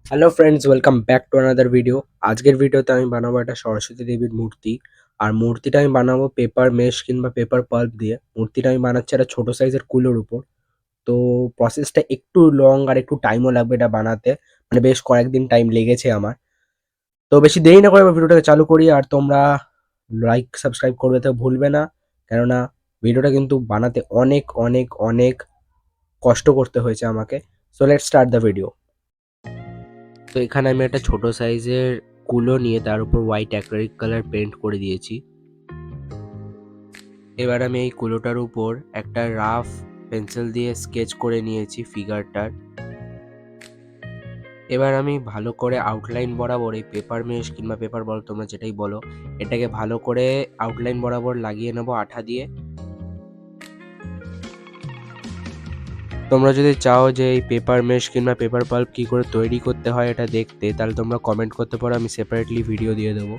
Hello friends, welcome back to another video. আজকের ভিডিওতে আমি বানাবো একটা সরস্বতী দেবীর মূর্তি। আর মূর্তিটা আমি বানাবো পেপার মেশ কিংবা পেপার পাল্প দিয়ে। মূর্তিটা আমি বানাচ্ছি একটা ছোট সাইজের কুলোর উপর। তো প্রসেসটা একটু লং আর একটু টাইমও লাগবে এটা বানাতে, মানে বেশ কয়েকদিন টাইম লেগেছে আমার। তো বেশি দেরি না করে আমি ভিডিওটাকে চালু করি, আর তোমরা লাইক সাবস্ক্রাইব করবে তো ভুলবে না, কেননা ভিডিওটা কিন্তু বানাতে অনেক অনেক অনেক কষ্ট করতে হয়েছে আমাকে। So let's start the video. তো এখানে আমি একটা ছোট সাইজের কুলো নিয়ে তার উপর হোয়াইট অ্যাক্রিলিক কালার পেন্ট করে দিয়েছি। এবার আমি এই কুলোটার উপর একটা রাফ পেন্সিল দিয়ে স্কেচ করে নিয়েছি ফিগারটার। এবার আমি ভালো করে আউটলাইন বরাবর এই পেপার মেশ কিংবা পেপার বল তোমরা যেটাই বলো, এটাকে ভালো করে আউটলাইন বরাবর লাগিয়ে নেবো আঠা দিয়ে। তোমরা যদি চাও যে এই পেপার মেশ কিংবা পেপার পাল্প কী করে তৈরি করতে হয় এটা দেখতে, তাহলে তোমরা কমেন্ট করতে পারো, আমি সেপারেটলি ভিডিও দিয়ে দেবো।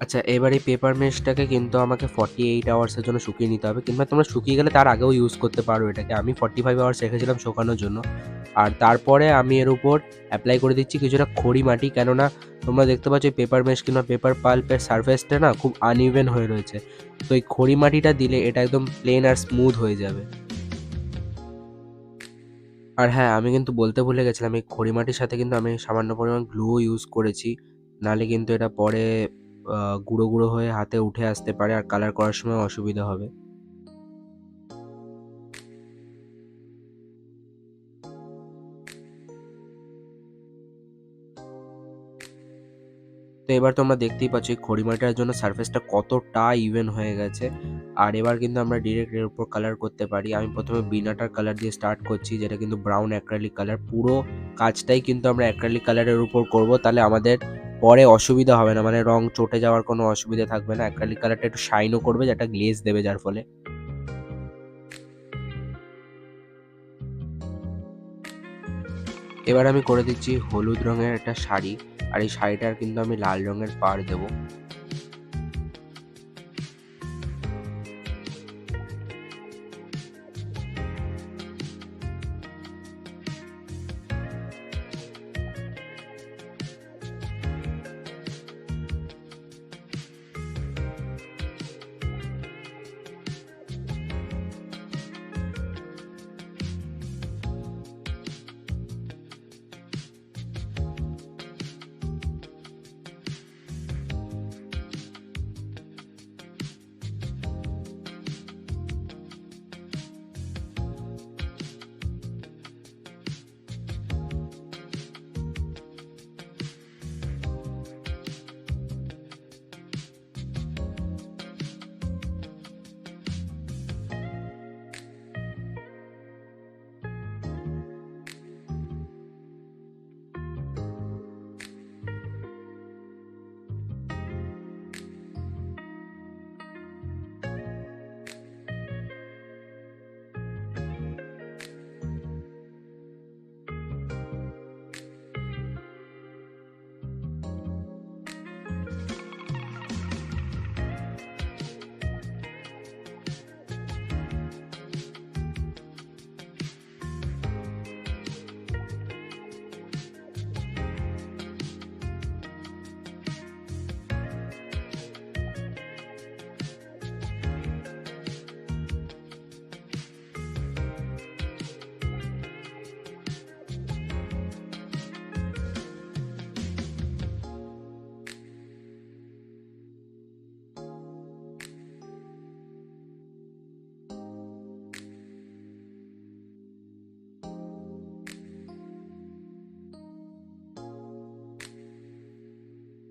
আচ্ছা, এবার এই পেপার মেশটাকে কিন্তু আমাকে 48 আওয়ার্সের জন্য শুকিয়ে নিতে হবে, কিংবা তোমরা শুকিয়ে গেলে তার আগেও ইউজ করতে পারো এটাকে। আমি 45 আওয়ার্স রেখেছিলাম শুকানোর জন্য। আর তারপরে আমি এর উপর অ্যাপ্লাই করে দিচ্ছি কিছুটা খড়ি মাটি, কেননা তোমরা দেখতে পাচ্ছ এই পেপার মেশ কিংবা পেপার পাল্পের সারফেসটা না খুব আনইভেন হয়ে রয়েছে। তো এই খড়ি মাটিটা দিলে এটা একদম প্লেন আর স্মুথ হয়ে যাবে। আর হ্যাঁ, আমি কিন্তু বলতে ভুলে গেছিলাম, এই খড়ি মাটির সাথে কিন্তু আমি সামান্য পরিমাণ গ্লুও ইউজ করেছি। নাহলে কিন্তু এটা পরে গুঁড়ো গুঁড়ো হয়ে হাতে উঠে আসতে পারে, আর কালার করার সময় অসুবিধা হবে। তো এবার তোমরা দেখতেই পাচ্ছ এই খড়ি মাটিটার জন্য সারফেসটা কতটা ইভেন হয়ে গেছে। আর এবার কিন্তু আমরা ডিরেক্ট এর উপর কালার করতে পারি। আমি প্রথমে বিনাটার কালার দিয়ে স্টার্ট করছি, যেটা কিন্তু ব্রাউন অ্যাক্রিলিক কালার। পুরো কাজটাই কিন্তু আমরা অ্যাক্রিলিক কালারের উপর করব, তাহলে আমাদের পরে অসুবিধা হবে না, মানে রং চটে যাওয়ার কোনো অসুবিধা থাকবে না। অ্যাক্রিলিক কালারটা একটু শাইনও করবে, যেটা গ্লেজ দেবে যার ফলে। এবার আমি করে দিচ্ছি হলুদ রঙের একটা শাড়ি, আর এই শাড়িটার কিন্তু আমি লাল রঙের পাড় দেবো।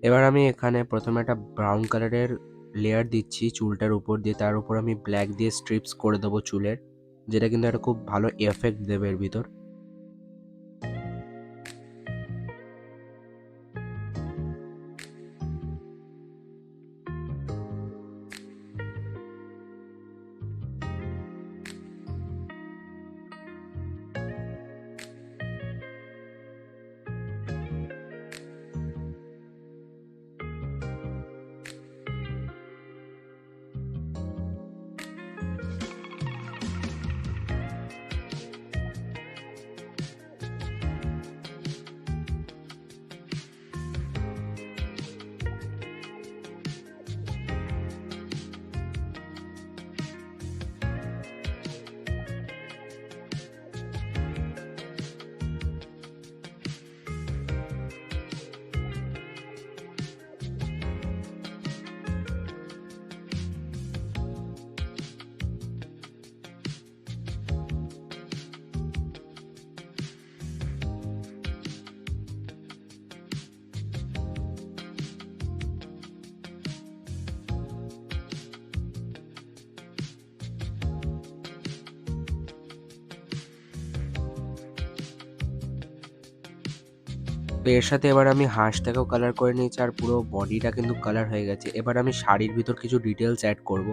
এবার আমি এখানে প্রথমে একটা ব্রাউন কালারের লেয়ার দিচ্ছি চুলটার উপর দিয়ে, তার উপর আমি ব্ল্যাক দিয়ে স্ট্রিপস করে দেবো চুলের, যেটা কিন্তু একটা খুব ভালো এফেক্ট দেবে এর ভিতর। তো এর সাথে এবার আমি হাঁসটাকেও কালার করে নিয়েছি, আর পুরো বডিটা কিন্তু কালার হয়ে গেছে। এবার আমি শাড়ির ভিতর কিছু ডিটেলস অ্যাড করব।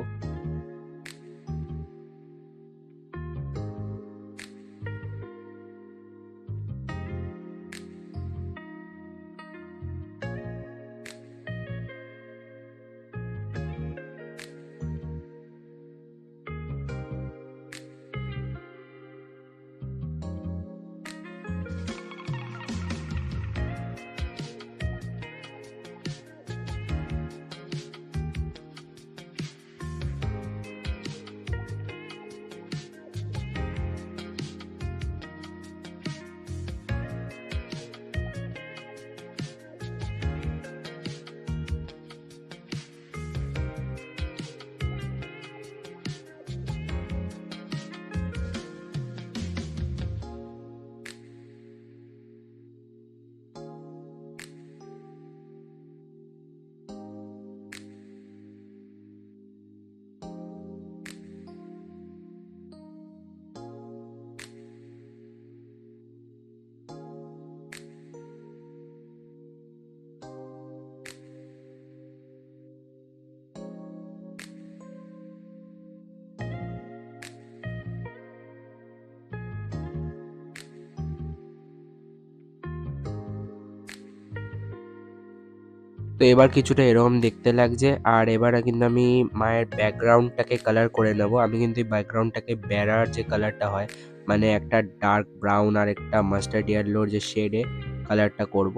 তো এবার কিছুটা এরকম দেখতে লাগছে। আর এবার কিন্তু আমি মায়ের ব্যাকগ্রাউন্ডটাকে কালার করে নেব। আমি কিন্তু এই ব্যাকগ্রাউন্ডটাকে বেড়ার যে কালারটা হয়, মানে একটা ডার্ক ব্রাউন আর একটা মাস্টার্ড ইয়েলোর যে শেডে কালারটা করব।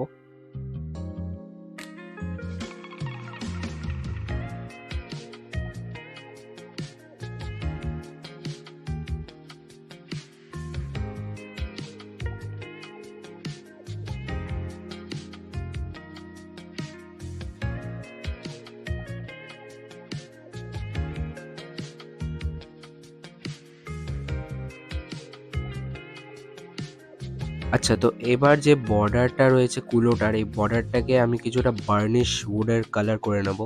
আচ্ছা, তো এবার যে বর্ডারটা রয়েছে কুলোটার, এই বর্ডারটাকে আমি কিছুটা বার্নিশ উডের কালার করে নেব।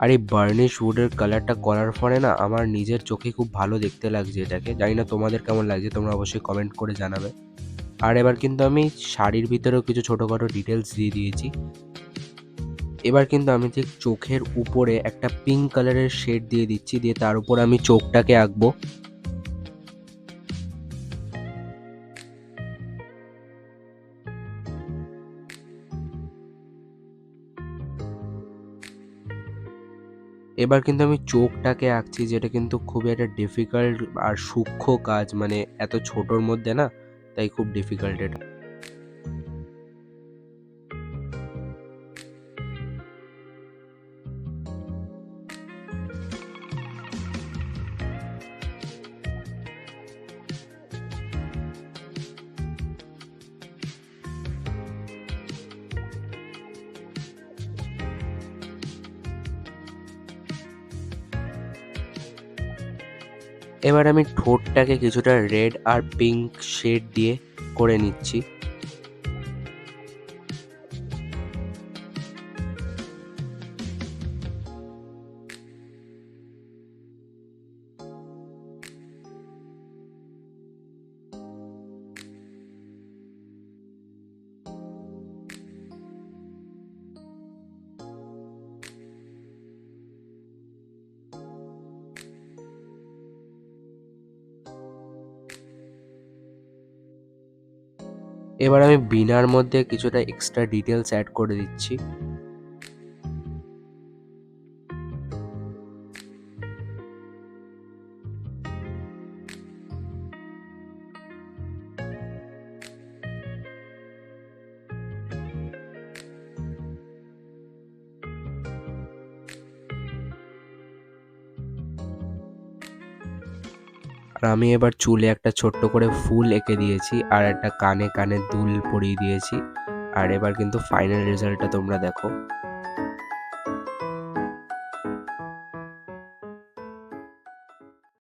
আর এই বার্নিশ উডের কালারটা করার ফলে না আমার নিজের চোখে খুব ভালো দেখতে লাগছে এটাকে। জানি না তোমাদের কেমন লাগছে, তোমরা অবশ্যই কমেন্ট করে জানাবে। আর এবার কিন্তু আমি শাড়ির ভিতরেও কিছু ছোটোখাটো ডিটেলস দিয়ে দিয়েছি। এবার কিন্তু আমি ঠিক চোখের উপরে একটা পিঙ্ক কালারের শেড দিয়ে দিচ্ছি, দিয়ে তার উপর আমি চোখটাকে আঁকবো। এবার কিন্তু আমি চোখটাকে আঁকছি, যেটা কিন্তু খুবই একটা ডিফিকাল্ট আর সূক্ষ্ম কাজ, মানে এত ছোটোর মধ্যে না, তাই খুব ডিফিকাল্ট এটা। এবার আমি ঠোঁটটাকে কিছুটা রেড আর পিঙ্ক শেড দিয়ে করে নিচ্ছি। এবার আমি বিনার মধ্যে কিছুটা এক্সট্রা ডিটেলস অ্যাড করে দিচ্ছি। আর আমি এবার চুলে একটা ছোট্ট করে ফুল এঁকে দিয়েছি আর একটা কানে কানে দুল পরিয়ে দিয়েছি। আর এবার কিন্তু ফাইনাল রেজাল্টটা তোমরা দেখো।